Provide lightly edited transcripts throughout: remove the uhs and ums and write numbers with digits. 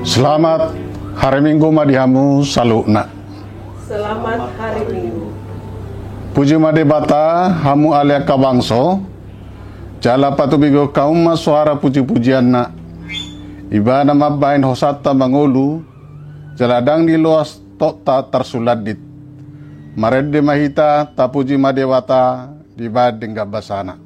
Selamat hari Minggu madihamu salukna. Selamat hari Minggu. Puji made bata hamu alia kabangso. Jala patu bigo kaum suara puji-pujian na. Ibadah mabain hosata mangulu. Jaladang di luas tota tersuladit. Marede mahita tapuji made bata di badeng gabasana.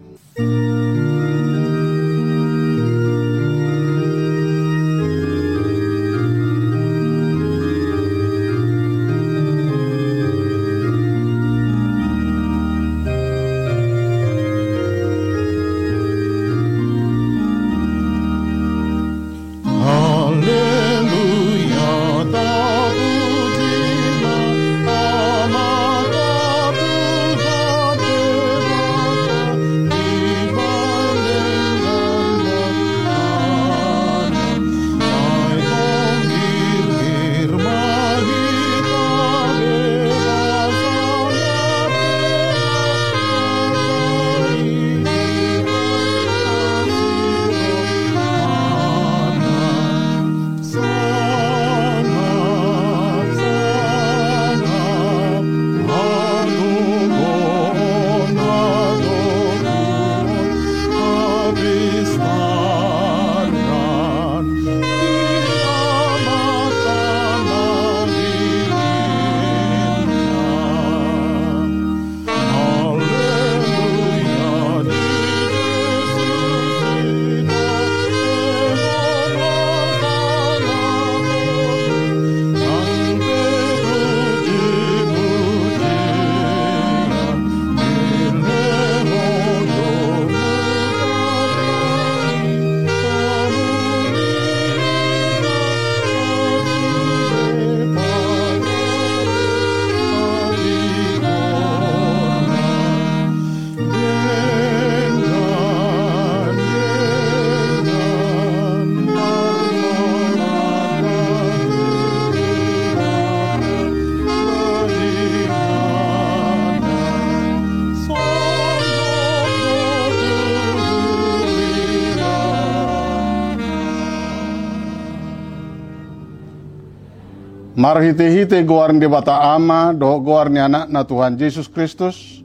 Marhite-hite goarn di bata ama, doh goarni anak na Tuhan Yesus Kristus,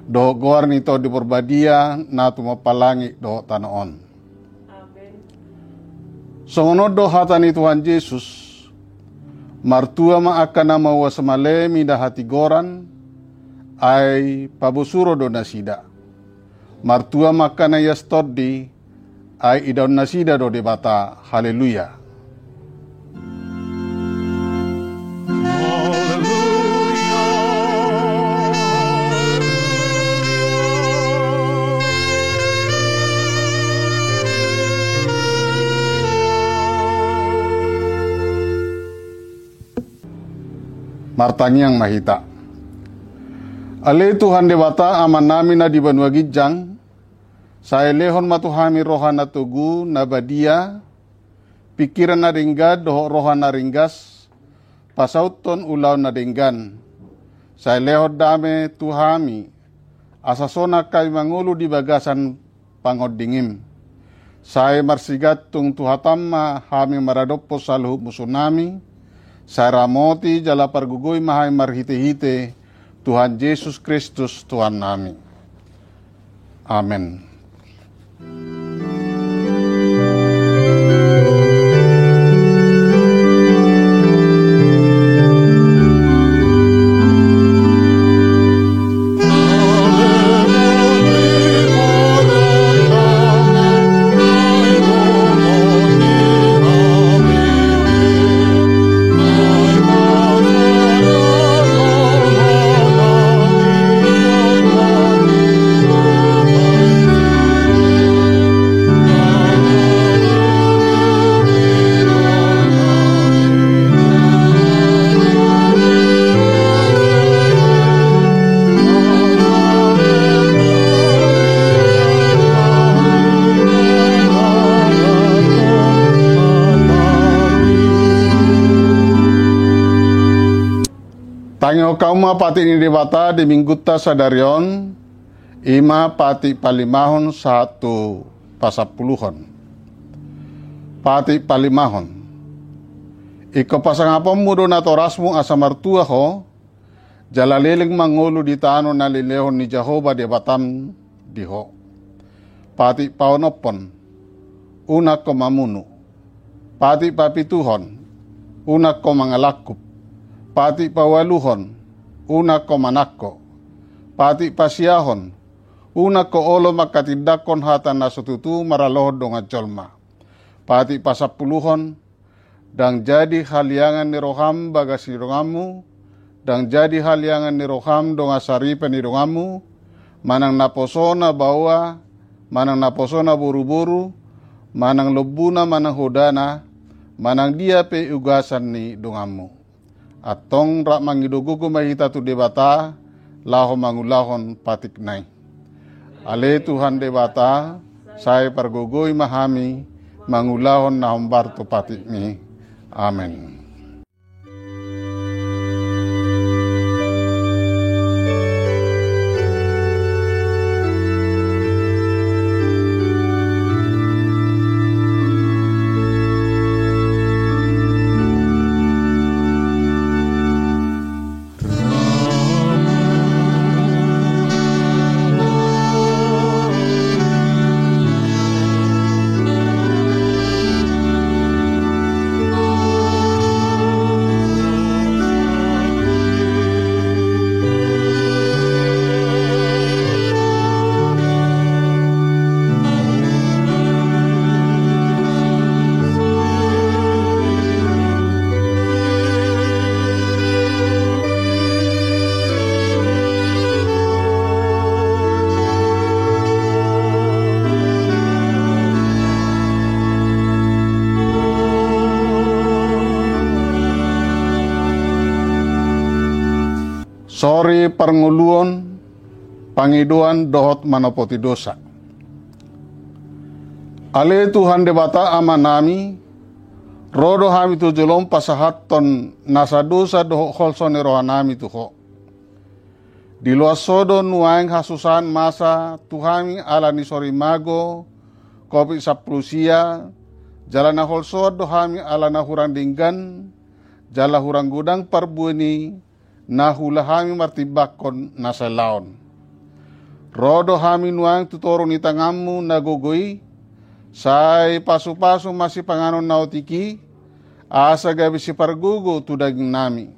doh goarni to di perbadia, na tumapalangi doh tanaon. Amin. Songono doh hatani Tuhan Yesus, martua ma akana mawa semalemi da hati goran, ay pabusuro do nasida. Martua makana yastodi, ay idaun nasida do di bata, haleluya. Martangi yang mahita. Ale Tuhan dewata aman nami na di banua gijang. Saya lehon matuhami rohana tugu nabadia. Pikiran na ringgad doho rohana ringgas. Pasauton ulaw na dinggan. Saya lehon dame tuhami. Asasona kay mangulu di bagasan pangodingim. Saya marsigat tung tuhatama hami maradopo saluh musunami. Saya ramoti jala pargugoy mahay marhite-hite Tuhan Yesus Kristus Tuhan nami. Amen. Tangyo kauma pati ini debata di mingguta sadarion ima pati palimahon satu pasapuluhon. Pati palimahon. Iko pasangapam mo do na torasmo asa martua ho, jalaliling mangulu di tano na lilehon ni Jehovah di batam diho. Pati paonopon, una ko mamunu. Pati papituhon, una ko mangalakup. Pati pawaluhon, una ko manakko. Pati pasiyahon, una ko olo makatindakon hatan na sututu maralohod dong jolma. Pati pasapuluhon, dang jadi haliangan ni roham bagas ni rongamu, dang jadi haliangan ni roham dong asaripan ni rongamu, manang naposona bawa, manang naposona buru-buru, manang lobuna manang hodana, manang dia pe ugasan ni dongamu. Atong rak mangidugugu mahita tu debata, laho mangulahon patik nai. Ale Tuhan debata, saya pergugui mahami, mangulahon na humbar tu patik ni. Amen. Sorry parnguluon, pangiduan dohot manopoti dosa. Ale Tuhan debata amanami, rodo hami tu jelom pasahaton nasa dosa doho holson rohanami tuho. Di luas sodo nuaing hasusan masa Tuhami ala ni sori mago, kopi saplusia, jalana holso dohami ala na hurang dinggan, jala hurang gudang parbueni, nahulahami martibakon nasa laon. Rodo hami nuang tutoro ni tangamu nagugui, say pasu-pasu masih panganon nautiki, asa gabi si pargugo tudaging nami.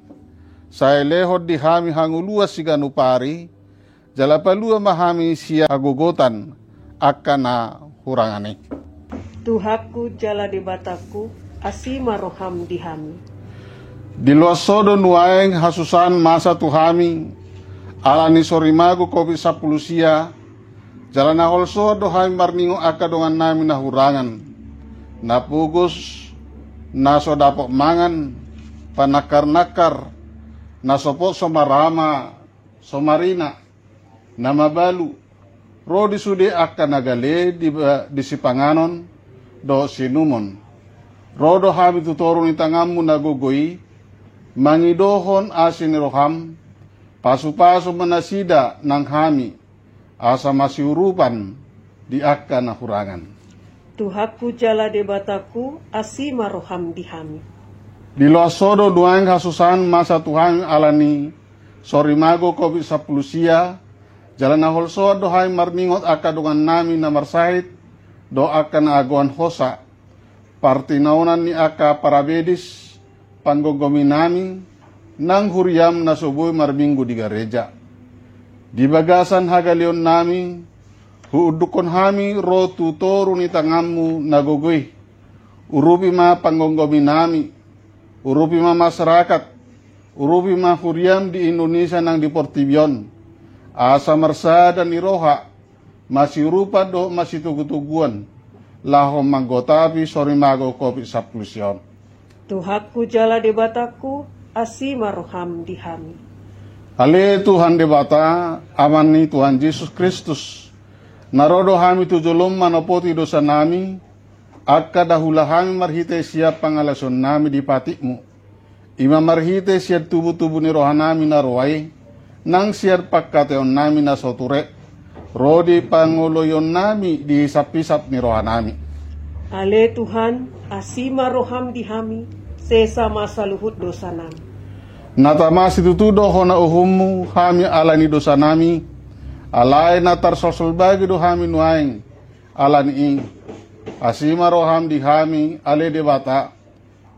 Say lehod di hami hanguluas si ganupari, jalapalua mahami siya hagugutan, akana hurangani. Tuhaku jala di bataku, asima roham di hami. Di luas sodo nuaeng hasusan masa tuhami, ala ni sorimago kopi sapulusia, jalan ahol sodo hai marningo aka dongan nami na hurangan, na pugus, na sodapok mangan, panakar-nakar, na sopo somarama, somarina, na mabalu, rodi sude aka nagale di sipanganon, do sinumon. Rodo hami tutoro ni tangamu nagugoi, mangidohon asin roham, pasu-pasu manasida nang hami, asa masiurupan di akka na hurangan. Tuhaku jala debataku, asima roham di hami. Di luas sodo duang hasusan masa Tuhan alani, sorimago kopi sapulusia, jalan ahol soa dohai marningot akka dengan nami na marsahit, do akka na aguan hosa, partinaunan ni akka parabedis, panggogomi nami nang huriam na subuh marbinggu di gereja. Di bagasan hagalion nami, huudukon hami ro tutoru ni tangamu nagugui. Urupi ma panggogomi nami, urupi ma masyarakat, urupi ma huriam di Indonesia nang di Portibion. Asa marsa dan iroha, masih rupa do masih tugu-tuguan. Lahom manggotapi sorimago kopi saplusion. Tuhaku jala debataku, asima roham di hami. Ale Tuhan debata, amani Tuhan Yesus Kristus. Narodo hami tujulum manopoti dosa nami, akka dahula hami marhite siap pangalason nami di patikmu. Ima marhite siap tubuh-tubuh ni rohanami na roai, nang siap pakkateon nami na soture, rodi panguloyon nami di hisap-hisap ni rohanami. Ale Tuhan, asima roham di hami, sesama saluhut dosa nami. Natama situtudo hona uhumu hami alani dosa nami, alai natar sosol bagi do hami nuaing alani ing. Asima roham di hami ale debata,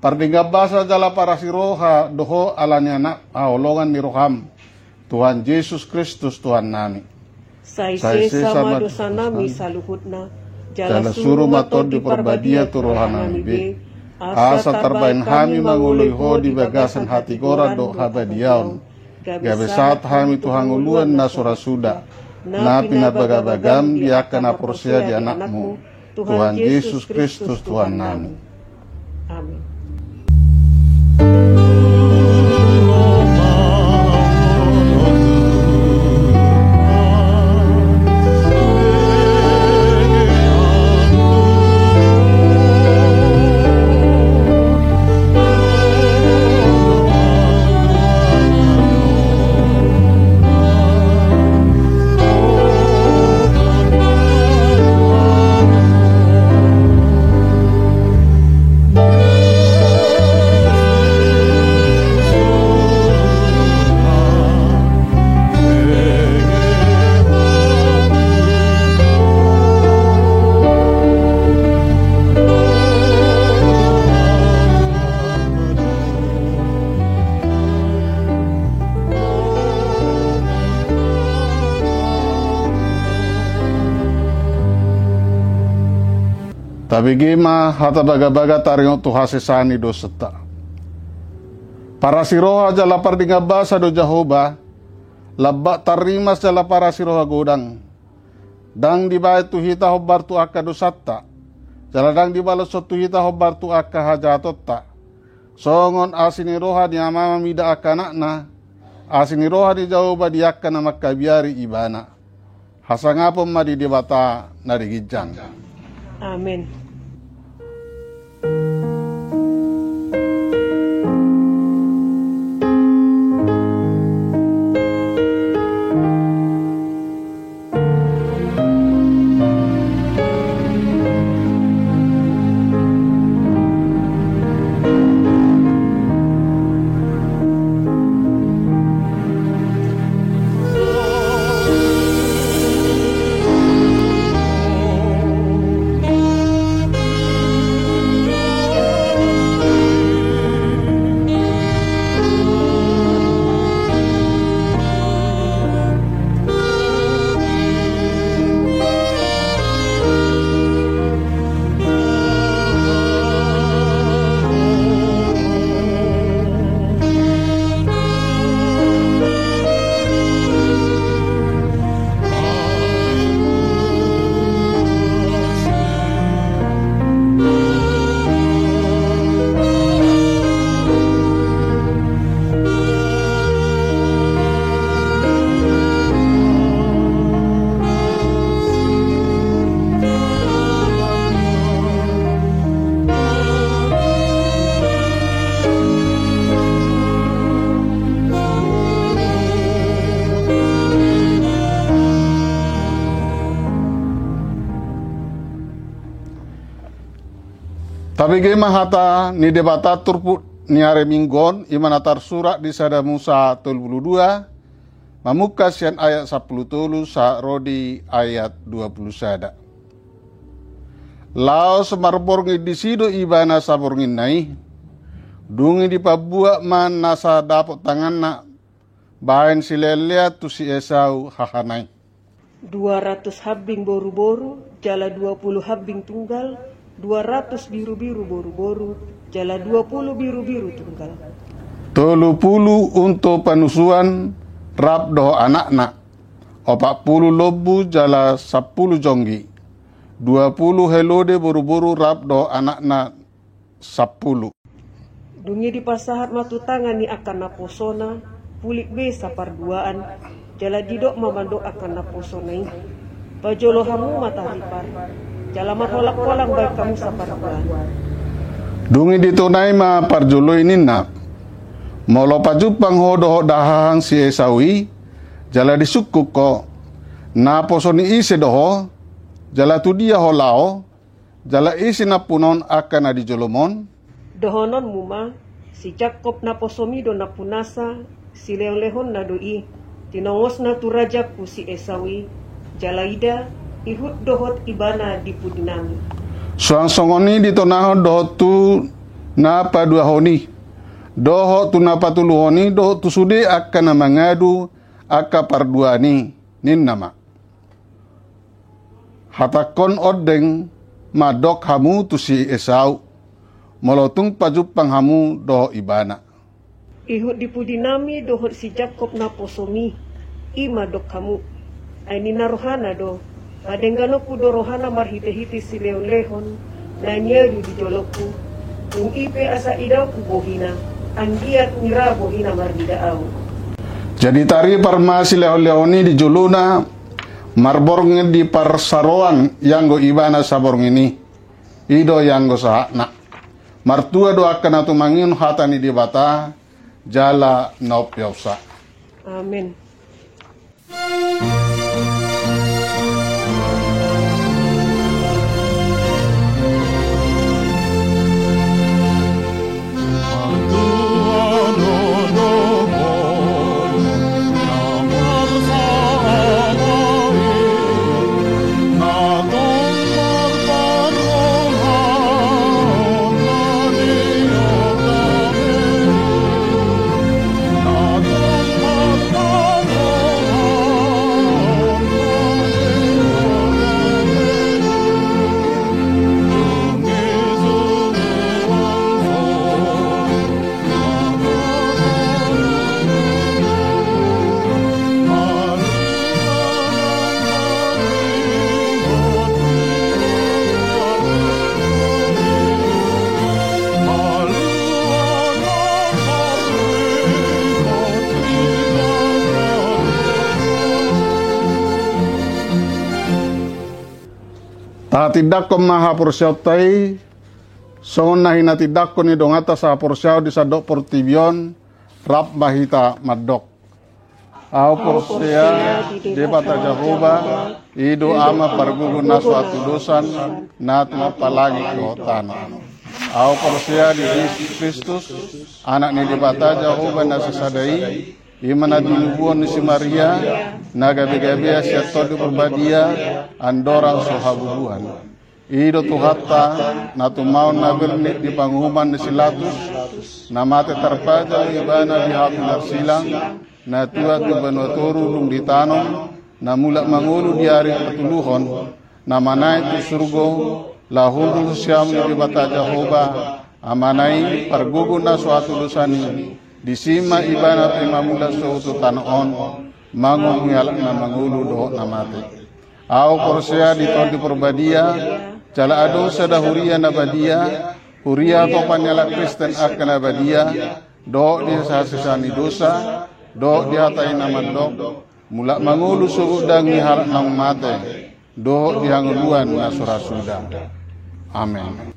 pardingga basa jala para siroha doho alani anak aolongan ni roham, Tuhan Yesus Kristus Tuhan nami. Sai sesama dosa nami saluhutna, Jala suruh matod di perbadia tu rohanami be, asa terbain hami mangului ho di bagasan hati koran do habadiaon, gabe saat hami Tuhan uluan na surasuda, na pinabagabagam diakan aporsia di anakmu, Tuhan Yesus Kristus Tuhan nami. Amin. Tapi gima hata baga-baga taringo tu hasesani do seta. Para siroha jala pardinga basa do Jahoba, labba tarimas jala para siroha godang. Dang dibae tu hita hobar tu akka do satta. Jala dang dibalas so tu hita hobar tu akka hajatotta. Songon asini roha di amama mida akka nakna. Asini roha di Jahoba di akka na makabiari ibana. Hasangapom madi dibata narigijang. Amin. Tapi gema hata ni debata turput ni are minggon imanatar surat di sada Musa 32 mamukas yan ayat 10 sa rodi ayat 20 sada. Lao semarborngi disido ibana saborngin nai dungi di pabua man nasa dapot tangan na bahan silelea tu si Esau hahanai. 200 habing boru-boru, jala 20 habing tunggal, 200 biru-biru boru-boru, jala 20 biru-biru tunggal. 30 untuk panusuan rap doh anakna, 40 lobu jala 10 jonggi, 20 helode boru-boru rap doh anakna 10. Dungi di pasahat matu tangan ni akan naposona, pulik besa parduaan, jala didok mamandok akan naposonai. Pajolo hamu matahari par, jala matolak-kolak baik kamu saparduaan. Dungi ditunai ma parjolo ininna, molo pajupang hodo dahang si Esawi, jala disukuk ko, na posoni ise doho, jala tu dia holao, jala isi na punon akan adi jolomon, Dohonon muma, si Jakob na posomi do na punasa, si leon-lehon na doi, tinongos na turajaku si Esawi, jalaida, ihut dohot ibana di pudinami. Soang songoni ditonahon dohot tu na paduahoni. Dohot tu na patuluhoni, dohot tu sude akan mangadu aka parduani, nin nama. Hatakon odeng madok hamu tu si Esau, molotung pajupang hamu doho ibana. Ihut di pudinami dohot si Jakob na posomi, ima dok kamu. Ay ninarohana do, padenggano ku dorohana marhite-hite si leon-lehon, na nyeru di joloku, kung ipe asa idaw ku bohina, anggiat ngira bohina mardidaaw. Jadi tari parmasi leon-leoni di juluna, marborng di parsaroan yang go ibana saborng ini, ido yang go sahakna. Martua doakan atu mangin hatani di bata, jala naup yausa. Amin. Tidak ko maha porsyaw tay, songon na hinatidak ko ni dongata sa porsyaw di sa dok portibion, rap mahita madok. Au porsya di bata Jehovah, ido ama pargugun na suatu dosan, natu palagi kehotan. Au porsya di Yesus Kristus, anak ni di bata Jehovah na sesadai, imana dinubuan ni si Maria, na gabi-gabi siya todo berbadia, andorang sohabubuhan. Ido tuhata na tumaw na bernit di panghuman ni silatus, na mate tarpaja ibana di hapin arsilang, na tuat di banwatoro lung ditanong, na mula mangulu di hari patuluhon, na manay tu surgo, lahulung siyam di bata Jehovah, amanay pargugun na suatu dosani, disima ibana ti mamula suatu tanoon, mangung yalak na mangulu doho na mate. Au porsya di ton di perbadia, jala ado sada huria na badia, huria to panyala Kristen akan abadia, do di sasisani dosa, do di hatai naman dok, mula mangulu suudang ni harap nang mate, do di hanguluan na surasuda. Amen.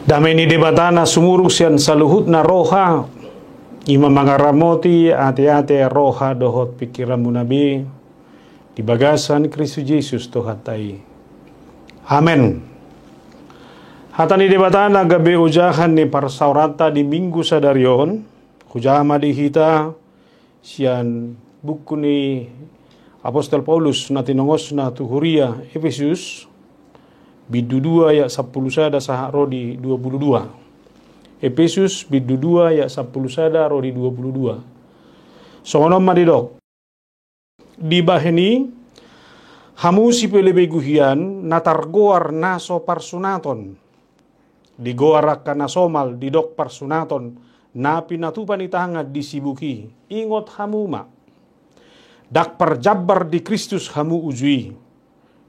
Damai ni debatana sumurung sian saluhut na roha, ima mangaramoti ate-ate roha dohot pikiran munabi, di bagasan Kristus Yesus tohatai. Amen. Hatani debatana gabe ujahan ni parsaurata di minggu sadarion, kujama di hita sian buku ni Apostol Paulus na tinongos na tuhuria Efesus, bidu 2 ayat 10 sada sahak rodi 22. Efesus bidu 2 ayat 10 sada rodi 22. Songonom madidok. Di baheni hamu si pelebeguhian natargoar naso parsunaton. Di goarak kana somal di dok parsunaton na pinatupan itanga disibuki. Ingot hamuma. Dak parjabar di Kristus hamu ujui.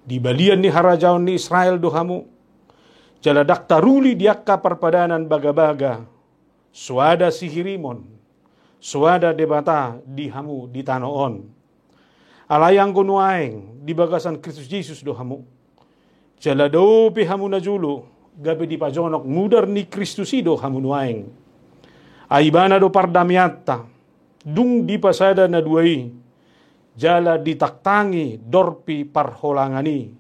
Di balian ni harajaon ni Israel do hamu. Jaladak taruli diakka perpadanan baga-baga. Suada sihirimon. Suada debata di hamu di tanoon. Alayang kunuaeng di bagasan Kristus Yesus do hamu. Jalado pi hamu najulu. Gabi di pajonok mudar ni Kristus do hamu nuaeng. Aibana do pardamiatta. Dung di pasada na duai. Jala ditaktangi dorpi parholangani.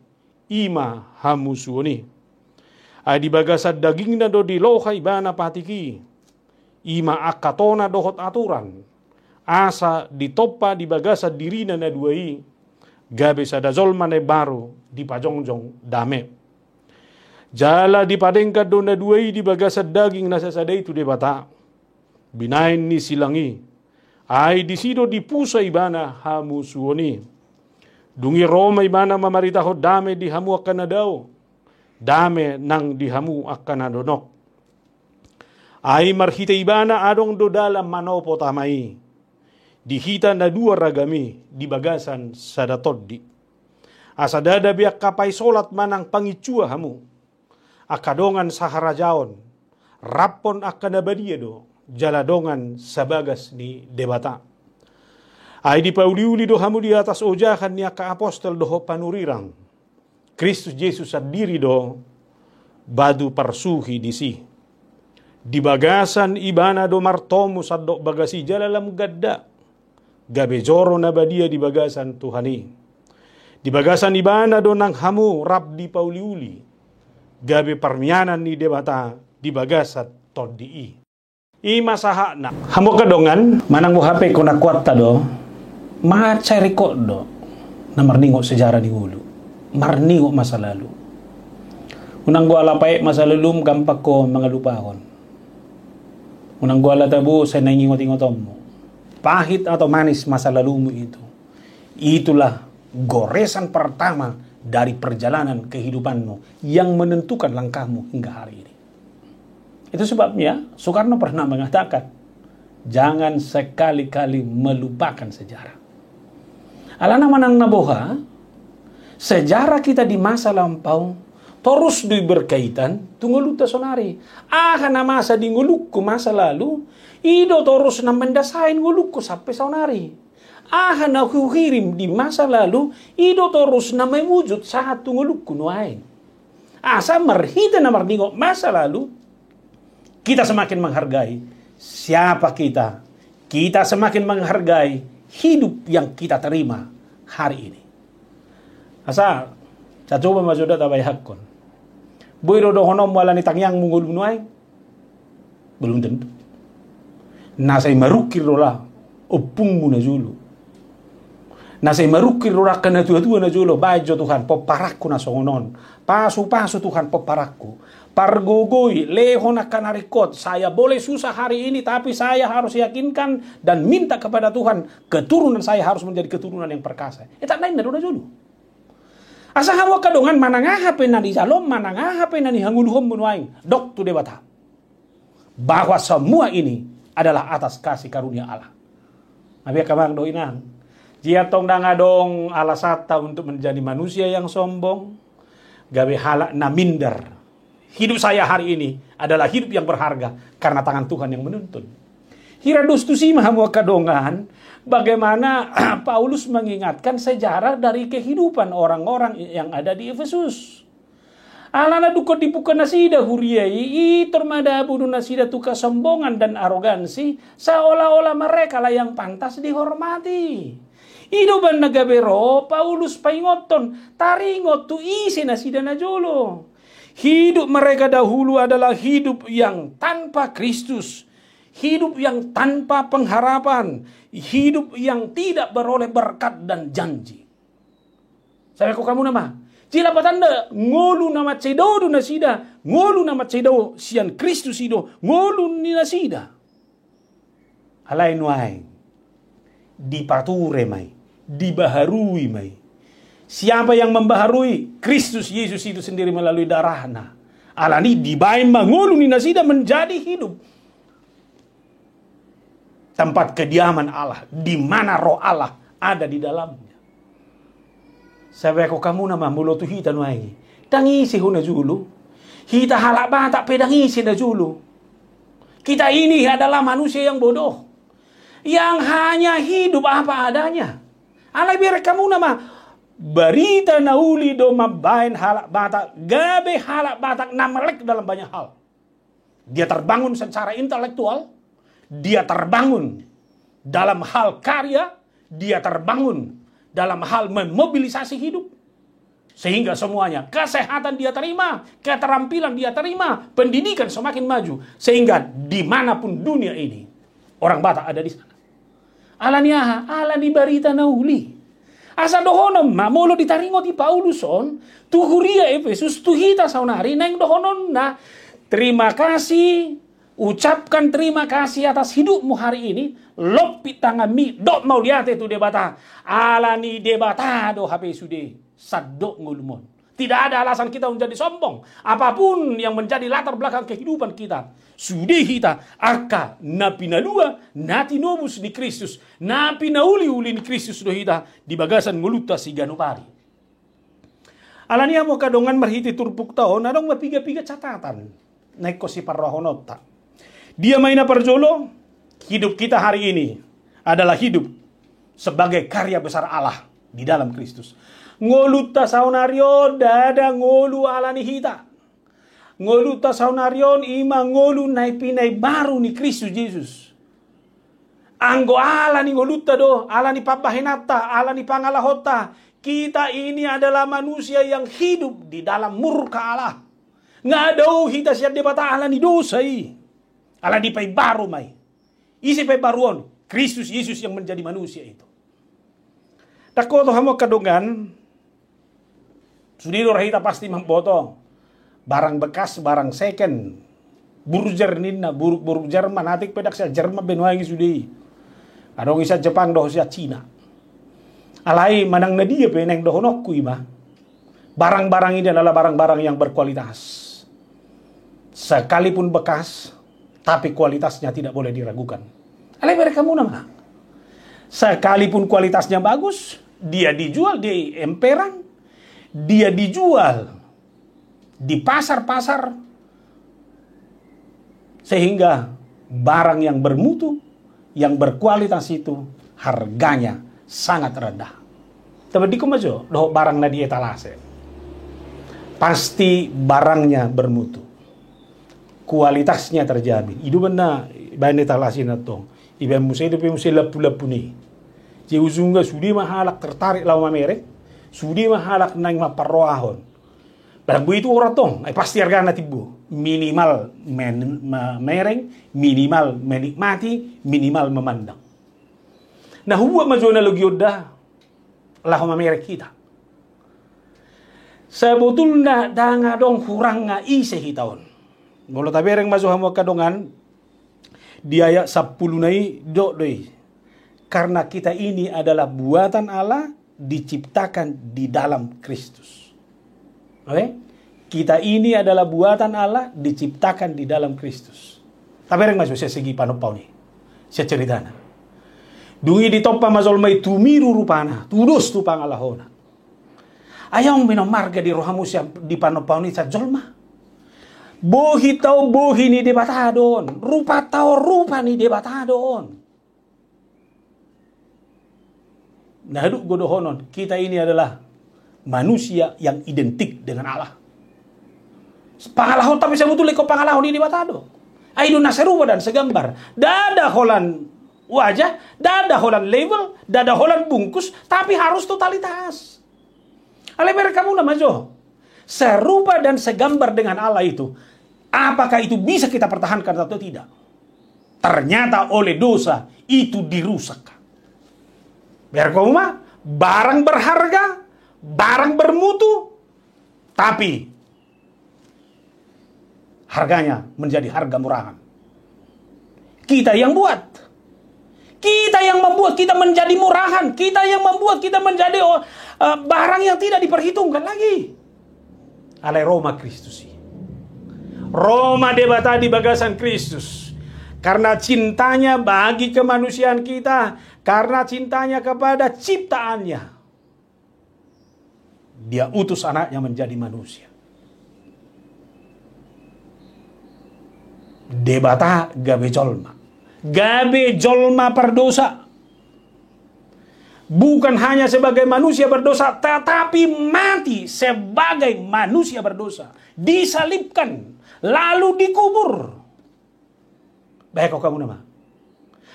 Ima hamu suoni. Ay di bagasad daging na do di loka ibana patiki. Ima akatona dohot aturan. Asa ditopa di bagasad dirina na duai. Gabe sada zolman e baru di pajongjong dame. Jala di padengkat do na duai di bagasad daging nasasada itu de bata. Binain ni silangi. Ay di sido di pusa ibana hamu suoni. Dungi Roma ibana mamaritaho dame di hamu akan na daw. Dame nang dihamu akan nadonok. Ay marhita ibana adong do dalam manopo tamai. Dihita na dua ragami di bagasan sadatoddi. Asadada biak kapay solat manang pangicua hamu. Akadongan saharajaon. Rapon akan nabadia do. Jaladongan sabagas ni debata. Ay di pauliuli do hamu di atas ojahan ni aka apostol doho panurirang. Kristus Yesus sendiri do badu parsuhi disi. Di bagasan ibana do martomu sadok bagasi jalalam gadda. Gabe joro na badia di bagasan Tuhani. Di bagasan ibana do nang hamu rab di pauliuli. Gabe parmianan ni debata di bagasat todii. Ima sahana. Hamu kadongan manang mo hape ko nakuat do. Macari kok do. Namarningo sejarah di ulu. Marningo masa lalu. Unang gua alapay masa lalu gampak ko mga lupahon. Unang gua alatabu sa nangingot-ingotom mo. Pahit atau manis masa lalu mo itu. Itulah goresan pertama dari perjalanan kehidupanmu yang menentukan langkahmu hingga hari ini. Itu sebabnya Soekarno pernah mengatakan, jangan sekali-kali melupakan sejarah. Alana manang naboha, sejarah kita di masa lampau terus berkaitan tunggu sonari. Na masa di ngulukku masa lalu, ido terus na mendasain ngulukku sampai sonari. Na kuhirim di masa lalu, ido terus na mewujud saat ngulukku nuain. Asa marhita na marningo masa lalu, kita semakin menghargai siapa kita. Kita semakin menghargai hidup yang kita terima hari ini. Asa, sa coba majuda tabay hakon. Buiro do honom wala ni tangyang mungul nuay. Belum tentu. Nasay marukir rola opung mo na julo. Nasay marukir rola ka na tuwa na julo. Bajo Tuhan, poparakku na songonon. Paso-paso Tuhan, poparakku. Pargogoy, leho na kanarikot. Saya boleh susah hari ini, tapi saya harus yakinkan dan minta kepada Tuhan. Keturunan saya harus menjadi keturunan yang perkasa. Tak lain na doon na julo. Asa hawa kadongan manangahape na di salom, manangahape na ni hanguluhom munuaing. Dok tu debata. Bahwa semua ini adalah atas kasih karunia Allah. Nabi kamang doinan. Jia tong dangadong alasata untuk menjadi manusia yang sombong. Gawe halak na minder. Hidup saya hari ini adalah hidup yang berharga karena tangan Tuhan yang menuntun. Hiradus tu si mahamu kadongan, bagaimana Paulus mengingatkan sejarah dari kehidupan orang-orang yang ada di Efesus. Alana duko dibuka nasida huriyai, termadabu nasida tu kesombongan dan arogansi, seolah-olah mereka lah yang pantas dihormati. Inuban nagabero, Paulus paingoton, taringot tu isi nasida na jolo. Hidup mereka dahulu adalah hidup yang tanpa Kristus. Hidup yang tanpa pengharapan. Hidup yang tidak beroleh berkat dan janji. Saya kok kamu nama? Jila patanda ngolu nama cedo na sida. Ngolu nama cedo sian Kristus ido. Ngolu ni na sida. Alay nuay. Dipature may. dibaharui mai. Siapa yang membaharui? Kristus Yesus itu sendiri melalui darahnya. Alani dibain mangulu ni nasida menjadi hidup. Tempat kediaman Allah, di mana roh Allah ada di dalamnya. Sabi ko kamu nama mulo tu hita nuangi. Tangisi ho na julu. Hita halak bata pedangisi na julu. Kita ini adalah manusia yang bodoh. Yang hanya hidup apa adanya. Alay biar kamu nama berita nauli do mabain halak batak, gabe halak batak namelek dalam banyak hal. Dia terbangun secara intelektual, dia terbangun dalam hal karya, dia terbangun dalam hal memobilisasi hidup. Sehingga semuanya, kesehatan dia terima, keterampilan dia terima, pendidikan semakin maju. Sehingga dimanapun dunia ini, orang Batak ada di sana. Alaniaha, alani berita nauli. Asa dohonom mamulo ditaringo ti Pauluson tuhuria Efesus tuhita saunari neng dohonon na terima kasih, ucapkan terima kasih atas hidupmu hari ini. Lopi tangami dok mau lihat itu debata alani debata do HP sude sadok ngulumon. Tidak ada alasan kita menjadi sombong. Apapun yang menjadi latar belakang kehidupan kita. Sudah kita aka napi nalua nati nobus di Kristus. Napi nauli-uli ni Kristus do kita di bagasan nguluta si ganupari. Alania mo kadongan marhiti turpuk taon adong mapiga-piga catatan. Naik ko si parrohonota. Dia maina parjolo. Hidup kita hari ini adalah hidup sebagai karya besar Allah di dalam Kristus. Ngoluta saunario dada ngolu alani hita. Ngoluta saunarion ima ngolu pinay baru ni Kristus Yesus. Anggo alani ngoluta do, alani papahinata, alani pangalahota. Kita ini adalah manusia yang hidup di dalam murka Allah. Ngadaw hita siya debata alani dosai. Alani pay baru may. Isi pay baruon, Kristus Yesus yang menjadi manusia itu. Takoto hamo kadungan, sudiro rahita pasti memboto. Barang bekas, barang second. Burger nina, buruk Jerman. Natik pedak siya Jerman benuangi sudi. Adong isa Jepang doh siya Cina. Alay manang na dia peneng dohonok ima. Barang-barang ini adalah barang-barang yang berkualitas. Sekalipun bekas, tapi kualitasnya tidak boleh diragukan. Alay mereka kamu nama. Sekalipun kualitasnya bagus, dia dijual di emperan, dia dijual di pasar-pasar, sehingga barang yang bermutu, yang berkualitas itu harganya sangat rendah. Tapi di kumajo, doh barang na di etalase, pasti barangnya bermutu, kualitasnya terjamin. Itu benar, bahan etalase na tong. Iba musay itu musay lapu-lapu ni. Jauhunga sudi mahalak tertarik lawan merek, sudi mahalak nang maparroahon. Barang itu orang tong, pasti harga na tibu. Minimal mereng, minimal menikmati, minimal memandang. Nah, huwag mazona logyoda lah merek kita. Sebetulnya danga dong kurang nga ise hitaon. Kalau tabereng mazuha mo kadongan, di ayat 10 nai doi. Karena kita ini adalah buatan Allah diciptakan di dalam Kristus. Oke? Kita ini adalah buatan Allah diciptakan di dalam Kristus. Tapi yang masuk saya segi panopau nih. Saya ceritana. Dungi di topa mazol may tumiru rupana. Tudus tu pangalahona. Ayaw minomarga di rohamu siya di panopau nih sa jolma. Bohi tau bohi ni debatadon. Rupa tau rupa ni debatadon. Nahaduk godohonon. Kita ini adalah manusia yang identik dengan Allah. Pangalahon tapi saya butuh leko pangalahon ini batado. Aidun naserupa dan segambar. Dada holan wajah, dada holan level, dada holan bungkus, tapi harus totalitas. Alemer kamu nama jo. Serupa dan segambar dengan Allah itu, apakah itu bisa kita pertahankan atau tidak? Ternyata oleh dosa itu dirusak. Biar kamu mah barang berharga, barang bermutu, tapi harganya menjadi harga murahan. Kita yang buat. Kita yang membuat kita menjadi murahan. Kita yang membuat kita menjadi barang yang tidak diperhitungkan lagi. Alai Roma Kristus. Roma debata di bagasan Kristus. Karena cintanya bagi kemanusiaan kita. Karena cintanya kepada ciptaannya. Dia utus anaknya menjadi manusia. Debata gabe jolma. Gabe jolma perdosa. Bukan hanya sebagai manusia berdosa, tetapi mati sebagai manusia berdosa. Disalibkan, lalu dikubur. Baik kau kamu nama.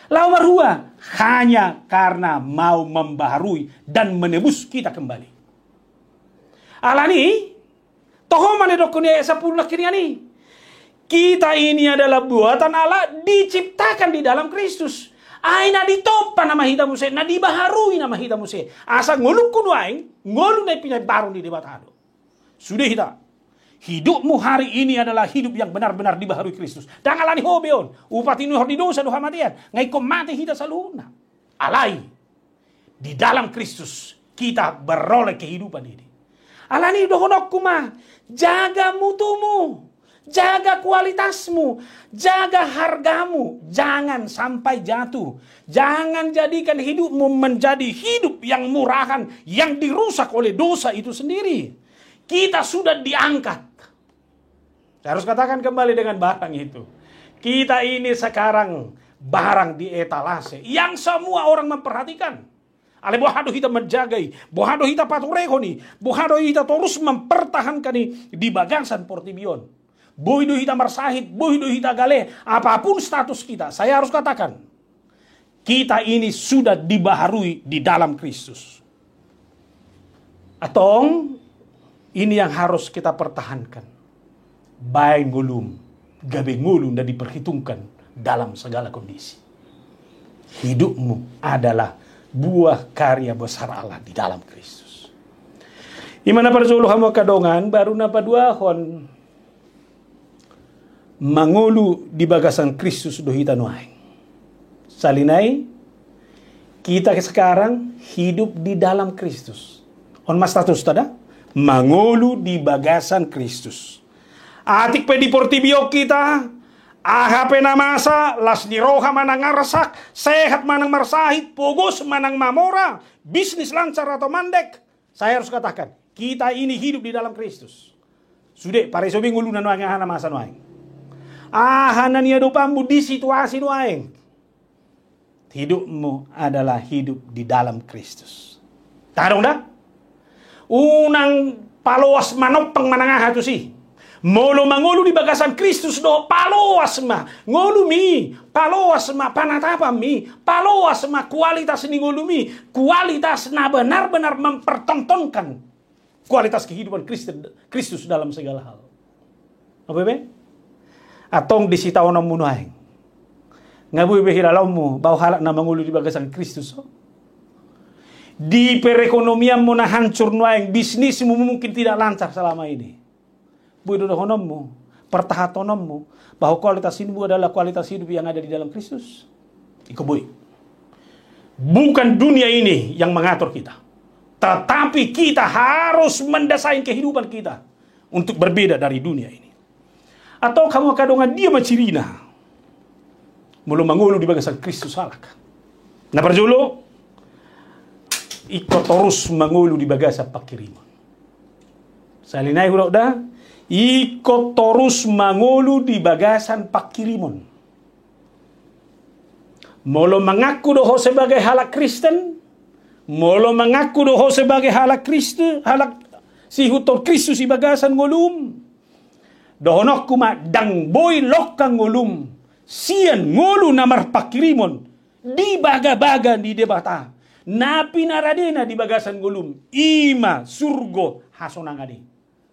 Lalu marhua, hanya karena mau membaharui dan menebus kita kembali. Alani, toh mana dokunya 10 kini ani. Kita ini adalah buatan Allah, diciptakan di dalam Kristus. Aina ditopa nama hita muse, na dibaharui nama hita muse. Asa ngoluk kuno aing, ngoluk na pinay baru di debatado. Sudah hita. Hidupmu hari ini adalah hidup yang benar-benar dibaharui Kristus. Dan alani hobeon, upati nuhor di dosa doha matian. Ngai ko mati hita saluna. Alai. Di dalam Kristus kita beroleh kehidupan ini. Alani dohonok kuma, jaga mutumu. Jaga kualitasmu, jaga hargamu, jangan sampai jatuh. Jangan jadikan hidupmu menjadi hidup yang murahan, yang dirusak oleh dosa itu sendiri. Kita sudah diangkat. Saya harus katakan kembali dengan barang itu. Kita ini sekarang barang di etalase, yang semua orang memperhatikan. Ale bohado kita menjagai, bohado kita patureko nih, bohado kita terus mempertahankan nih di bagasan Portibion. Bohido hita marsahit, bohido hita gale, apapun status kita, saya harus katakan, kita ini sudah dibaharui di dalam Kristus. Atong, ini yang harus kita pertahankan. Baik ngulum, gabe ngulum dan diperhitungkan dalam segala kondisi. Hidupmu adalah buah karya besar Allah di dalam Kristus. Imana perjolo hamo kadongan, baru napa duahon, mangulu di bagasan Kristus dohita nuaing. Salinai, kita sekarang hidup di dalam Kristus. On mas status tada? Mangulu di bagasan Kristus. Atik pe di portibio kita, ahape namasa, las di roha manang ngarsak, sehat manang marsahit, pogos manang mamora, bisnis lancar atau mandek. Saya harus katakan, kita ini hidup di dalam Kristus. Sudah, para isobi ngulu na nuaing ahana masa nuaing. Ahanan ya dopamu di situasi nuaing. Hidupmu adalah hidup di dalam Kristus. Tarong dah? Unang paloas manopang manangah tu si. Molo mangulu di bagasan Kristus do paloas ma. Ngolu mi, paloas ma panatapa mi, paloas ma kualitas ni ngolu mi, kualitas na benar-benar mempertontonkan kualitas kehidupan Kristus dalam segala hal. Apa be? Atong disitaw ng munuhay. Nga buhay behiralaw mo, baw halak na mangulo di bagasan Kristus. Oh? Di perekonomian mo na hancur nuayang, bisnis mo mungkin tidak lancar selama ini. Buhay dodohonom mo, pertahatonom mo, bahwa kualitas hidup adalah kualitas hidup yang ada di dalam Kristus. Iko boy. Bukan dunia ini yang mengatur kita. Tetapi kita harus mendesain kehidupan kita untuk berbeda dari dunia ini. Atau kamu kadongan dia macirina. Mulu mangulu di bagasan Kristus salak. Na perjulo, iko terus mangulu di bagasan pakirimon. Salinay hurau dah, iko terus mangulu di bagasan pakirimon. Molo mengaku doho sebagai halak Kristen, molo mengaku doho sebagai halak Kristen, halak si hutor Kristus di bagasan ngulum. Dohonok kuma dang boy lokang ngulum sian ngulu namar pakirimon di baga-baga di debata napi naradena di bagasan ngulum ima surgo hasonangadi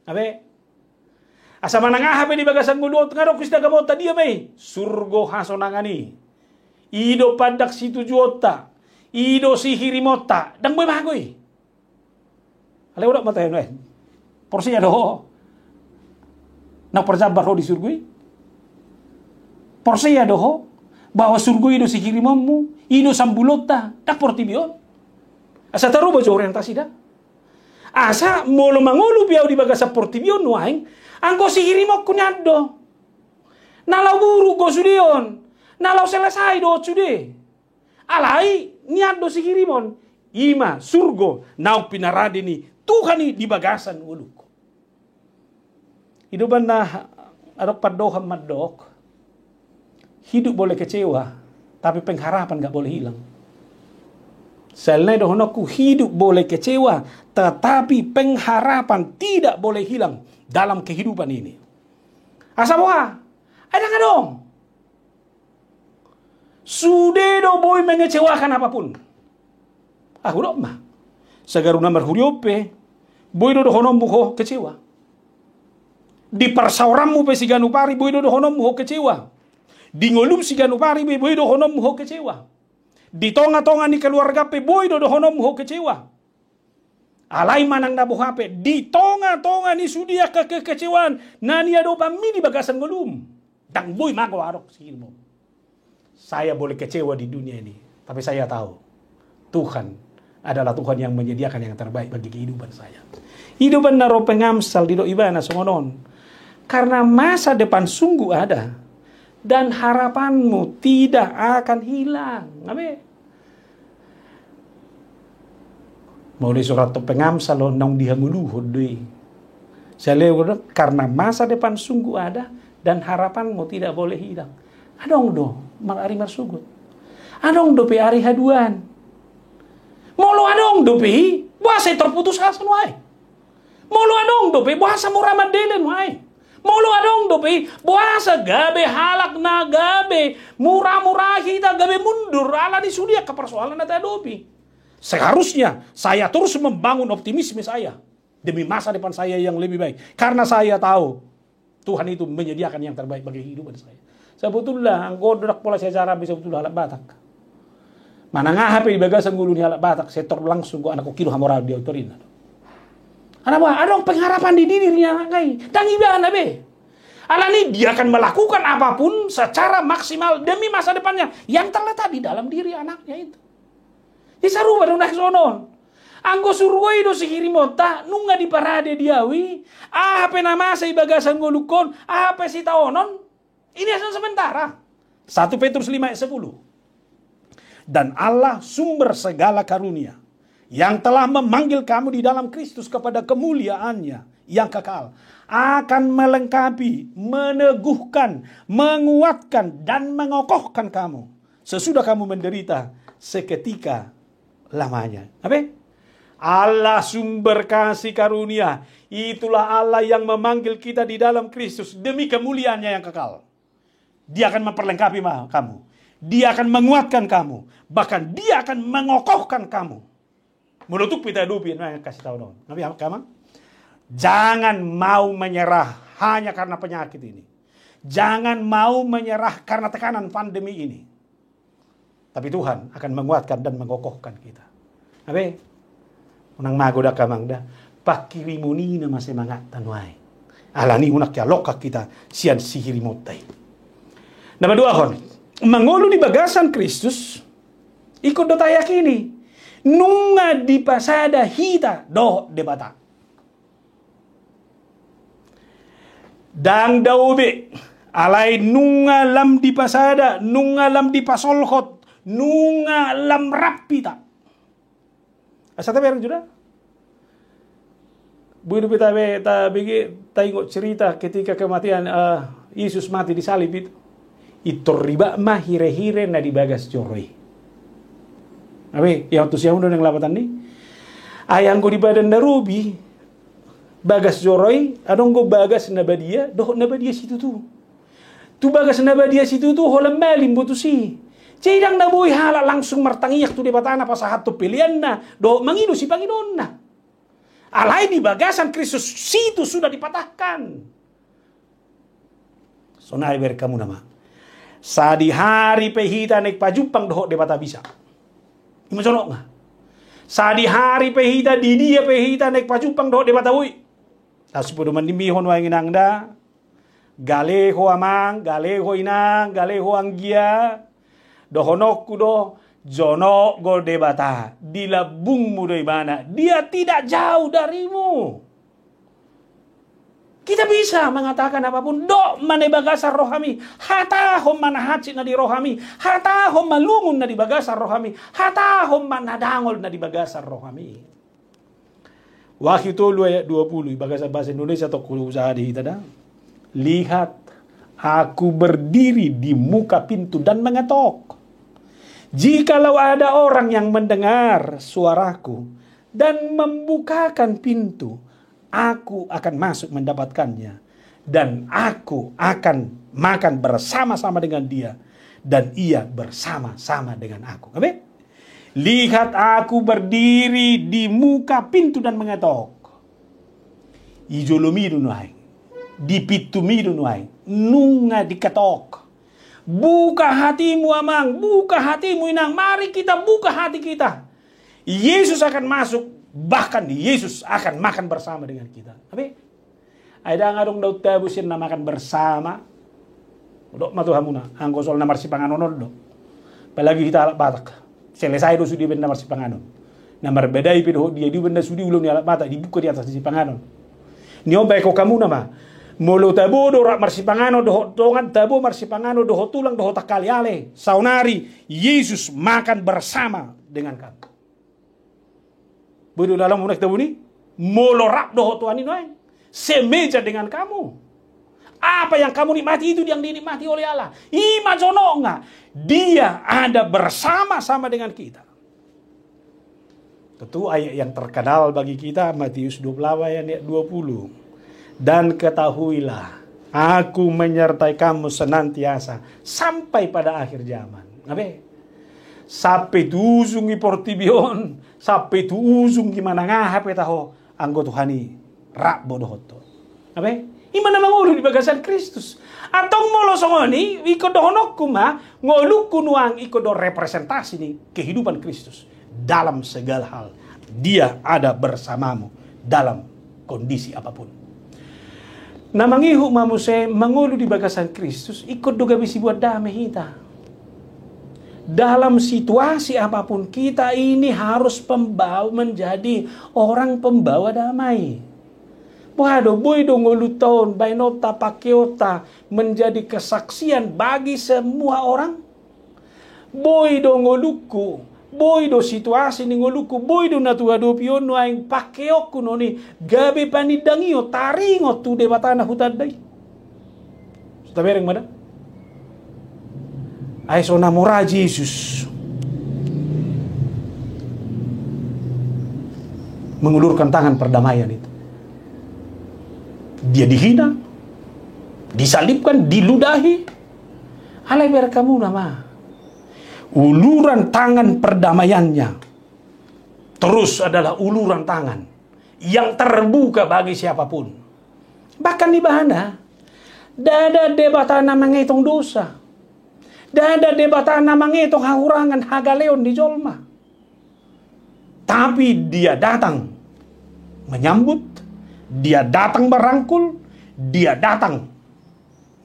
abe asa manangah abe di bagasan ngulum ngaro Krista gamota dia be surgo hasonangani ido padak situ juota ido sihirimota dang boy bagoy ale udah matayon porsinya doho nak perjabar ho di surgui. Porsiya doho. Bahwa surga ido sikirimamu, ido sambulota, dak portibion. Asa taruh baca orientasi dah. Asa molo mangulu biau di bagasa portibion nuaing, angko sikirimo kunyado. Nalau buru go sudion, nalau selesai do sude. Alai niado sikirimon, ima surgo nau pinaradini Tuhan di bagasan uluk. Hidup na adok padoham madok. Hidup boleh kecewa, tapi pengharapan gak boleh hilang. Selnai dohonoku hidup boleh kecewa, tetapi pengharapan tidak boleh hilang dalam kehidupan ini. Asaboha, ada nggak dong? Sudah do boy mengecewakan apapun. Aku dok mah. Segaruna merhuriope, boy do dohonom buho kecewa. Di persaurammu pe siganu pari boy do dohonom buho kecewa. Di ngolum siganu pari boy do honom buho kecewa. Di tonga-tonga ni keluarga pe boy do dohonom buho kecewa. Alai manang na buho pe di tonga-tonga ni sudia kekecewaan nani ado pami di bagasan ngolum. Dang boy mago arok sigilmo. Saya boleh kecewa di dunia ini, tapi saya tahu Tuhan adalah Tuhan yang menyediakan yang terbaik bagi kehidupan saya. Hidupan naro pengamsal di do ibana somonon. Karena masa depan sungguh ada dan harapanmu tidak akan hilang. Amin. Mau di surat pengamsal lo nang dihamuluhud deui. Saya karena masa depan sungguh ada dan harapanmu tidak boleh hilang. Adong do magari marsugut. Adong do pe ari haduan. Molo adong do pe buasa terputus asa wae. Molo adong do pe buasa murah madelen wae. Molo adong do pe buasa gabe halak na gabe murah-murah kita gabe mundur ala di sudia ke persoalan na tadopi. Seharusnya saya terus membangun optimisme saya demi masa depan saya yang lebih baik karena saya tahu Tuhan itu menyediakan yang terbaik bagi kehidupan saya. Sebetulnya anggo dodak pola sejarah bisa betul halak Batak. Mana ngahape di bagasan gulu ni halak Batak setor langsung go anak kilo hamoral di autorina. Ana ba adong pengharapan di diri niya kai. Dang ibana be. Alani dia akan melakukan apapun secara maksimal demi masa depannya yang terletak di dalam diri anaknya itu. Isaru baru nak sonon. Anggo surway do sihirimota nunga di parade diawi. Apa nama sa ibagasan golukon? Apa si taonon? Ini asal sementara. 1 Petrus 5:10. Dan Allah sumber segala karunia yang telah memanggil kamu di dalam Kristus kepada kemuliaannya yang kekal akan melengkapi, meneguhkan, menguatkan dan mengokohkan kamu sesudah kamu menderita seketika lamanya. Apa? Allah sumber kasih karunia. Itulah Allah yang memanggil kita di dalam Kristus demi kemuliaannya yang kekal. Dia akan memperlengkapi kamu. Dia akan menguatkan kamu. Bahkan dia akan mengokohkan kamu. Menutup kita dupin, kasih tahu dong. Nabi kamu, jangan mau menyerah hanya karena penyakit ini. Jangan mau menyerah karena tekanan pandemi ini. Tapi Tuhan akan menguatkan dan mengokohkan kita. Nabi, unang magoda kamang da, pakirimu na masemangat tanwai. Alani unak ya lokak kita sian sihirimotai. Nama dua kon, mengulu di bagasan Kristus, ikut dota yakini, nunga di pasada hita doh debata. Dang daube, alai nunga lam di pasada, nunga lam di pasolhot, nunga lam rapita. Asa tabe juga? Buinu pita be ta begi tengok cerita ketika kematian Yesus mati di salib itu. Itu riba mah hire-hire na di bagas joroi. Abe, yang tu siang yang lapatan ni. Ayang ko di badan darubi bagas joroi, adong ko bagas nabadia, doh nabadia situ tu. Tu bagas nabadia situ tu holam malim butu si. Cedang na boy hala langsung martangiyak tu di batana pasahat tu pilihan na, do mangido si Panginoon na. Alai di bagasan Kristus situ sudah dipatahkan. Sonai ber kamu nama. Sa di hari pehita naik pajupang dohok de bata bisa. Ima sonok nga. Sa di hari pehita di dia pehita naik pajupang dohok de bata ui. Tasupudo mandimihon wa inangda. Galeho amang, galeho inang, galeho anggia. dohonokku do jono go debata dilabungmu dari mana, dia tidak jauh darimu. Kita bisa mengatakan apapun, do mane bagasar rohami, hatahom manahacit na di rohami, hatahom malungun na di bagasar rohami, hatahom manadangol na di bagasar rohami. Wahyu 3 ayat 20, bahasa Indonesia atau kuliah usaha di kita. Lihat, aku berdiri di muka pintu dan mengetok. Jikalau ada orang yang mendengar suaraku dan membukakan pintu, aku akan masuk mendapatkannya, dan aku akan makan bersama-sama dengan dia, dan ia bersama-sama dengan aku. Amin. Lihat, aku berdiri di muka pintu dan mengetok. Ijolomiru nuai, dipitumiru nuai, nunga diketok. Buka hatimu amang, buka hatimu inang, mari kita buka hati kita. Yesus akan masuk, bahkan Yesus akan makan bersama dengan kita. Tapi ada ngadong daud tabusin na makan bersama. Dok matuhamuna, angko sol namar si panganon do. Palagi kita alat batak. Selesai do sudi benda namar si panganon. Namar bedai pido dia di benda sudi ulun ni alat batak dibuka di atas si panganon. Ni omba eko kamu nama. Molo tabo do rak marsipangano do tongan tabo marsipangano do tulang do takali ale. Saunari Yesus makan bersama dengan kamu. Bodo dalam unak tabo ni molo rak do tuan ini noy. Semeja dengan kamu. Apa yang kamu nikmati itu yang dinikmati oleh Allah. Ima jono nga. Dia ada bersama-sama dengan kita. Tentu ayat yang terkenal bagi kita Matius 28 ayat 20. Dan ketahuilah, aku menyertai kamu senantiasa sampai pada akhir zaman. Ngabe? Sampai tuzungi portibion, sampai tuzung gimana ngahape taho anggo Tuhani rak bodohoto. Ngabe? Imana mangulu di bagasan Kristus. Atong molo songoni iko dohonok kuma ngolu kunuang iko do representasi ni kehidupan Kristus dalam segala hal. Dia ada bersamamu dalam kondisi apapun. Na mangihu mamuse mangulu di bagasan Kristus ikut do gabi si buat damai kita. Dalam situasi apapun kita ini harus menjadi orang pembawa damai. Waduh, boy do ngulu tahun bainota pakeota menjadi kesaksian bagi semua orang. Boy do ngoluku, boy do situasi ni ngoluku, boy do natua do piono aing pakeoku noni gabe panidangio taringo tu debatana hutadai. Sudah bereng mana? Ay so namora Yesus mengulurkan tangan perdamaian itu. Dia dihina, disalibkan, diludahi. Alai biar kamu nama. Uluran tangan perdamaiannya terus adalah uluran tangan yang terbuka bagi siapapun. Bahkan di bahana, dada debatana menghitung dosa. Dada debatana menghitung hahurangan hagaleon di jolma. Tapi dia datang menyambut, dia datang merangkul, dia datang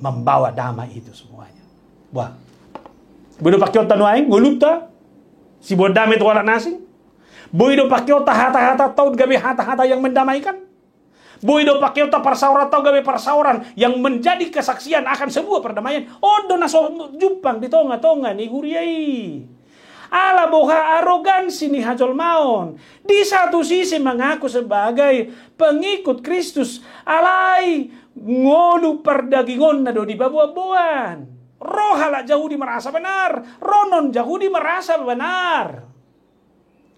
membawa damai itu semuanya. Wah. Bodo pakiota nuaing ngulupta si bodame tu wala nasing. Bodo pakiota hata-hata taud gabe hata-hata yang mendamaikan. Bodo pakiota parsauran taud gabe parsauran yang menjadi kesaksian akan sebuah perdamaian. Odo naso jumpang di tonga-tonga ni huriai. Ala boha arogansi ni hajol maon. Di satu sisi mengaku sebagai pengikut Kristus. Alai ngolu perdagingon na do di babuabuan. Rohala Yahudi merasa benar, Ronon Yahudi merasa benar.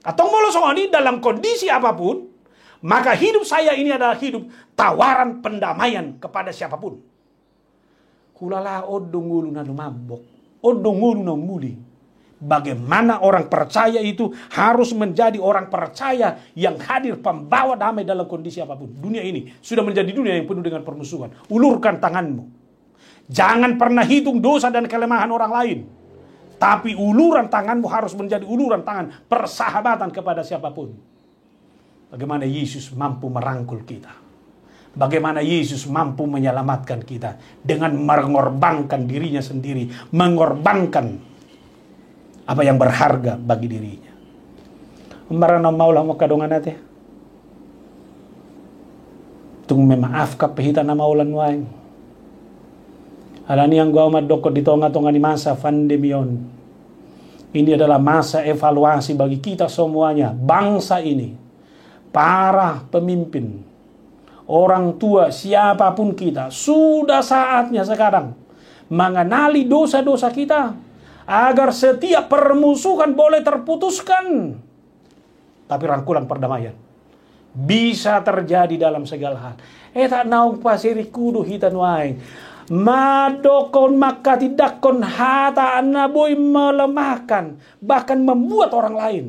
Atau molosongoni dalam kondisi apapun, maka hidup saya ini adalah hidup tawaran pendamaian kepada siapapun. Kulala odongulu na lumambok, odongulu na muli. Bagaimana orang percaya itu harus menjadi orang percaya yang hadir pembawa damai dalam kondisi apapun. Dunia ini sudah menjadi dunia yang penuh dengan permusuhan. Ulurkan tanganmu. Jangan pernah hitung dosa dan kelemahan orang lain. Tapi uluran tanganmu harus menjadi uluran tangan persahabatan kepada siapapun. Bagaimana Yesus mampu merangkul kita. Bagaimana Yesus mampu menyelamatkan kita. Dengan mengorbankan dirinya sendiri. Mengorbankan apa yang berharga bagi dirinya. Marana maulah mo kadongan natin. Tung memaaf ka pehita na maulan wain. Alani ang gua madokot di tonga-tonga ni masa pandemion. Ini adalah masa evaluasi bagi kita semuanya, bangsa ini, para pemimpin, orang tua, siapapun kita, sudah saatnya sekarang mengenali dosa-dosa kita agar setiap permusuhan boleh terputuskan. Tapi rangkulan perdamaian bisa terjadi dalam segala hal. Tak naung pasiri kudu hitan wain. Madokon maka tidakon hata anaboy melemahkan, bahkan membuat orang lain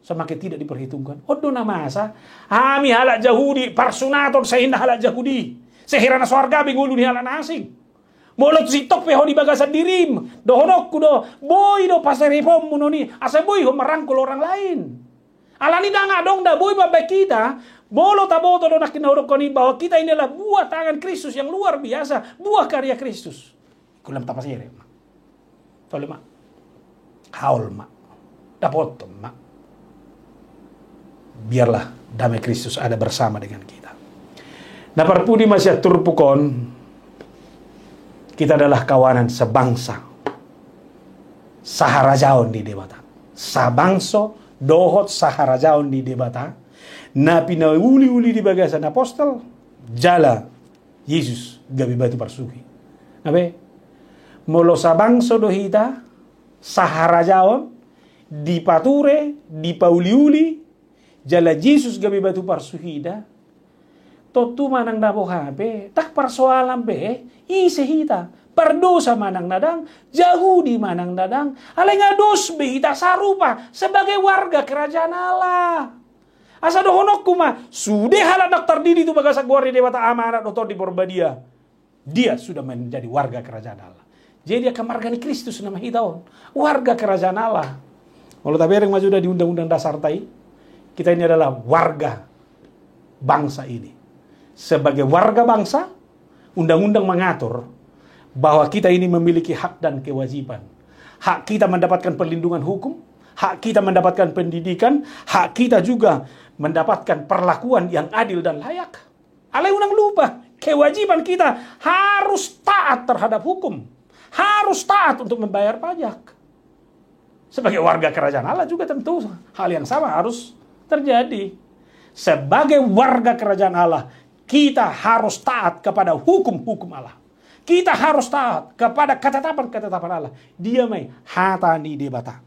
semakin tidak diperhitungkan. Odo na masa ami halak Yahudi parsunaton sehina halak Yahudi sehirana swarga bingulu ni halak asing. Molot sitok peho di bagasan dirim dohonok kudo boy do paseri pom munoni asa boy ho merangkul orang lain. Alani danga dong da boy babay kita bolo taboto do nakinahurok ko ni bahwa kita ini adalah buah tangan Kristus yang luar biasa, buah karya Kristus. Kulam tapasire ma. Tole ma. Haul ma. Dapoto ma. Biarlah damai Kristus ada bersama dengan kita. Na parpudi masya turpukon, kita adalah kawanan sebangsa. Saharajaon di debata. Sabangso dohot saharajaon di debata. Na pinauli-uli di bagasan apostol jala Yesus gabi batu parsuhi. Nabe molo sabangso dohita saharajaon di pature di pauli-uli jala Yesus gabi batu parsuhida. Totu manang dabo hape tak persoalan be isehita perdosa manang nadang Yahudi manang nadang alenga dos behita sarupa sebagai warga kerajaan Allah. Asa dohonok kuma sudah halak terdiri itu bagasak guari dewata amanat doktor di Porbadia. Dia sudah menjadi warga kerajaan Allah. Jadi dia kemargani Kristus nama hitaon warga kerajaan Allah. Kalau tapi yang maju di undang-undang dasar tai, kita ini adalah warga bangsa ini. Sebagai warga bangsa, undang-undang mengatur bahwa kita ini memiliki hak dan kewajiban. Hak kita mendapatkan perlindungan hukum, hak kita mendapatkan pendidikan, hak kita juga mendapatkan perlakuan yang adil dan layak. Alai unang lupa, kewajiban kita harus taat terhadap hukum. Harus taat untuk membayar pajak. Sebagai warga kerajaan Allah juga tentu hal yang sama harus terjadi. Sebagai warga kerajaan Allah, kita harus taat kepada hukum-hukum Allah. Kita harus taat kepada ketetapan-ketetapan Allah. Dia mai hatani debata.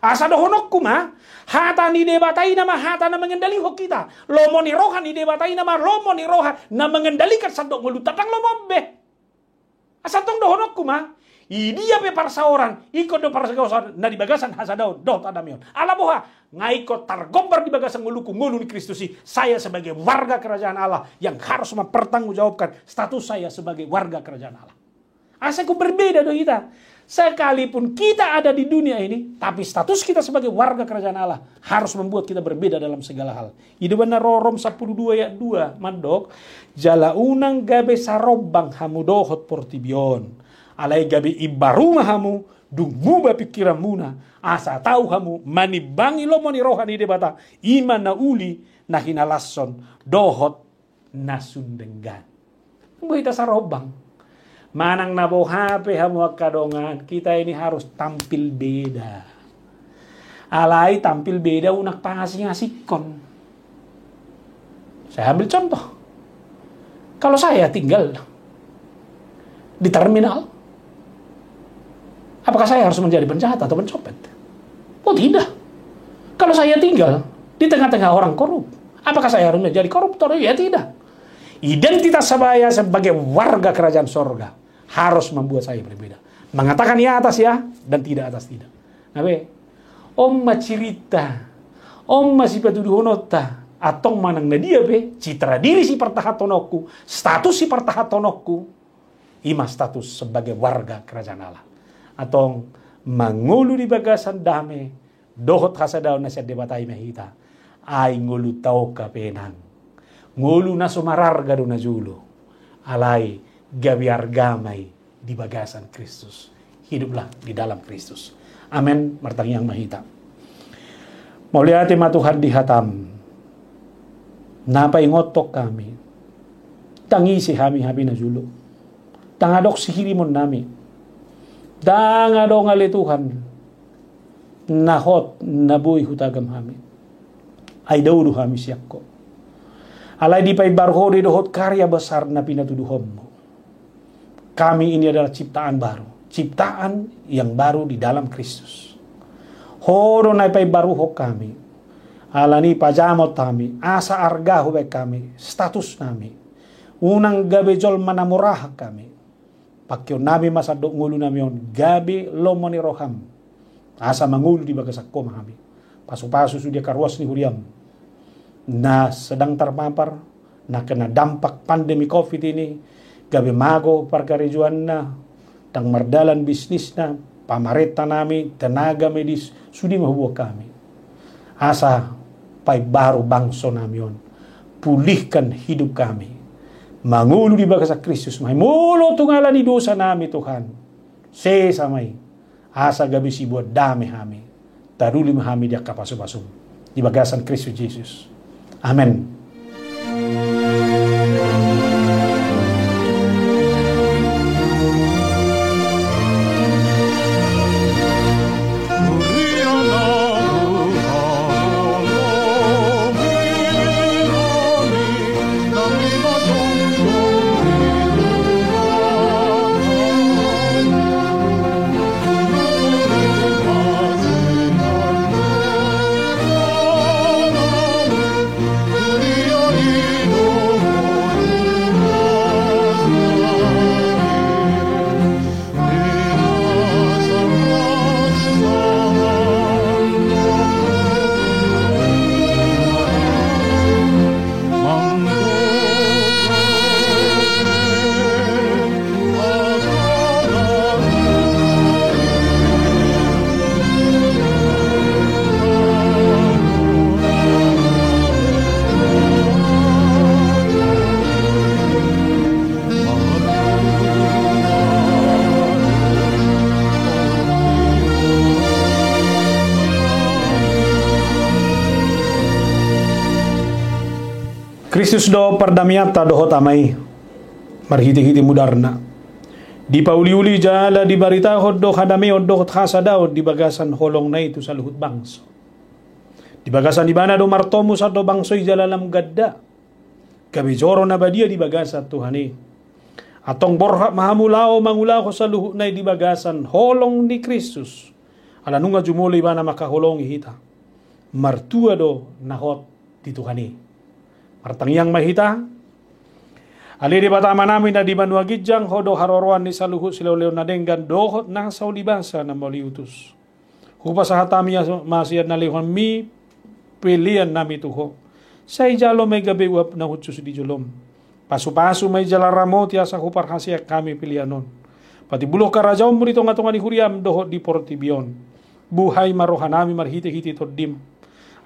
Asa dohonok kuma hatani debatai nama hatana mengendali hok kita. Lomoni rohani debatai nama lomoni roha na mengendalikan sandok mulut tatang lomombe. Asa tong dohonok kuma dia pe parsa orang ikut do parsa kausan na di bagasan hasadaon do tadamion. Ala boha ngaikot targombar di bagasan nguluku ngulu ni Kristusi. Saya sebagai warga kerajaan Allah yang harus mempertanggungjawabkan status saya sebagai warga kerajaan Allah. Asa ku berbeda do kita. Sekalipun kita ada di dunia ini, tapi status kita sebagai warga kerajaan Allah harus membuat kita berbeda dalam segala hal. Itu benar Rom 12 ayat 2, mandok, jala unang gabe sarobang hamu dohot portibion. Alai gabe ibaruma hamu, dungmuba pikiran muna, asa tahu hamu, manibangi lomoni rohani debata, iman na uli, na hinalasson, dohot nasundenggan. Buita sarobang. Manang nabo hape hamu kadongan kita ini harus tampil beda. Alai tampil beda unak pangasih-ngasihkon. Saya ambil contoh. Kalau saya tinggal di terminal, apakah saya harus menjadi penjahat atau pencopet? Oh tidak. Kalau saya tinggal di tengah-tengah orang korup, apakah saya harus menjadi koruptor? Ya tidak. Identitas saya sebagai warga kerajaan sorga harus membuat saya berbeda. Mengatakan ya atas ya, dan tidak atas tidak. Nabe, omma cerita, omma si patuduhonota, atong manang na dia be, citra diri si pertahatonokku, status si pertahatonokku, ima status sebagai warga kerajaan Allah. Atong mangulu di bagasan dame, dohot hasadaw na siya debatay mahita, ay ngulu tau kapenang, ngulu na sumararga do na julo, alay gabiar gamay di bagasan Kristus. Hiduplah di dalam Kristus. Amen, martang yang mahita. Mauliati matuhan di hatam. Napay ngotok kami. Tangisi hami na julo. Tangadok si hirimon nami. Tangadok ngali Tuhan. Nahot nabuy hutagam hami. Ay daw hami siyak ko. Alay di pa'y barho di dohot karya besar na pinatuduhom mo. Kami ini adalah ciptaan baru. Ciptaan yang baru di dalam Kristus. Horo na pa'y baruho kami. Alani pajamot kami. Asa argaho baik kami. Status nami. Unang gabi jol manamurah kami. Pakyo nami masadok ngulu nami yon. Gabi lomoni roham. Asa mangulu di bagasak ko mahami. Pasu-pasu sudia karwas ni huriam. Na sedang terpapar. Na kena dampak pandemi COVID ini. Gabi mago parkarejuan na. Tang mardalan bisnis na. Pamareta nami. Tenaga medis. Sudi mahubuh kami. Asa pay baru bangso nami yon. Pulihkan hidup kami. Mangulu di bagasak Kristus. Mulo tungalan di dosa nami Tuhan. Sesamay. Asa gabi si buat dami kami. Taruli mahami dia kapasum-pasum. Di bagasan Kristus Yesus. Amen. Kristus do pardamiata dohot amay. Marhiti-hiti mudarna. Di pauli-uli jala di barita do hadami do khasadaod di bagasan holong na ito sa luhut bangso. Di bagasan di bana do martomo sa do bangsoy jalalam gadda. Kabijoro na badia di bagasan Tuhani. Atong borha mahamulao mangulao sa luhut na di bagasan holong ni Kristus. Alanunga jumuli bana makahulong ihita. Martua do nahot di Tuhani. Martang yang mahita. Ali di batama namin na di manuagidjang hodo haroroan ni saluhut siloleo na denggan dohot na sa ulibasa na maliutus. Hupa sa hatami masiyad na lihon mi pilihan nami tuho. Sa ijalo may gabi uap na hutsus di julom. Pasu-pasu may jalaramot ya sa hupar hasyak kami pilihanon. Pati buluh karajaw mo rito nga tunga ni huriam dohot di portibion. Buhay marohan nami marhiti-hiti todim.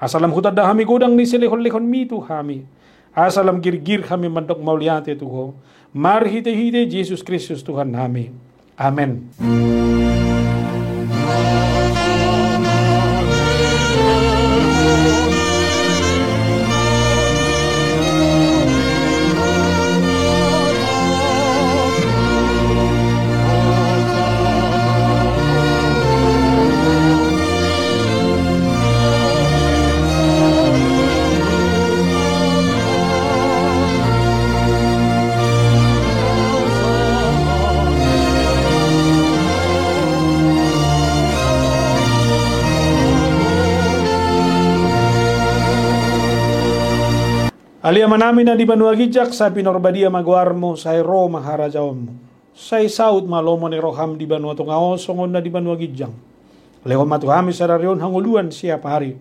Asalam hutad da hami gudang ni silihon-lihon mi tu hami. Asalam girgir kami mandok mauliate Tuho. Marhite-hite Jesus Kristus Tuhan kami. Amen. Aliyaman namin na di banuagidjak sa pinorbadia magwarmo sa ero maharajawam mo. Sa isaut malomo ni roham di banu atong aosongon na di banuagidjang. Lehon matuhami sa raryon hanguluan siya pahari.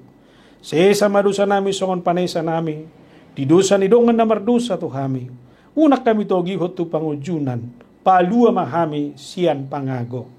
Sa isa madusa nami songon panay sa nami. Di dosa ni dongan na mardusa tuhami. Unak kami to gihot tu pangujunan. Palua mahami siyan pangago.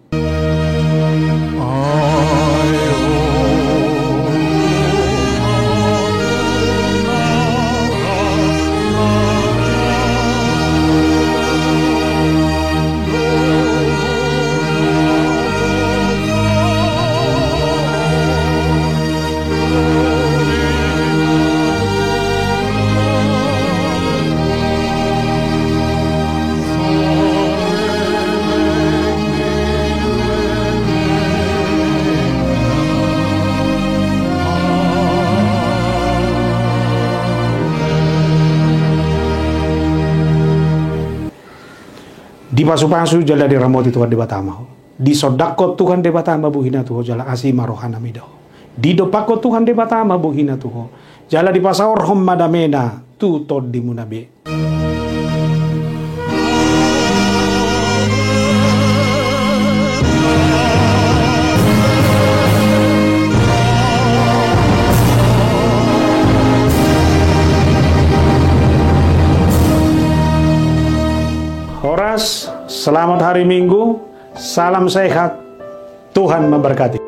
Di pasu-pasu jala di ramoti Tuhan di batama. Di sodakot Tuhan di batama buhina tuho jala asima rohana mido. Di dopako Tuhan di batama buhina tuho. Jala di pasaor hom madamena tu tod di munabe. Horas, selamat hari Minggu, salam sehat, Tuhan memberkati.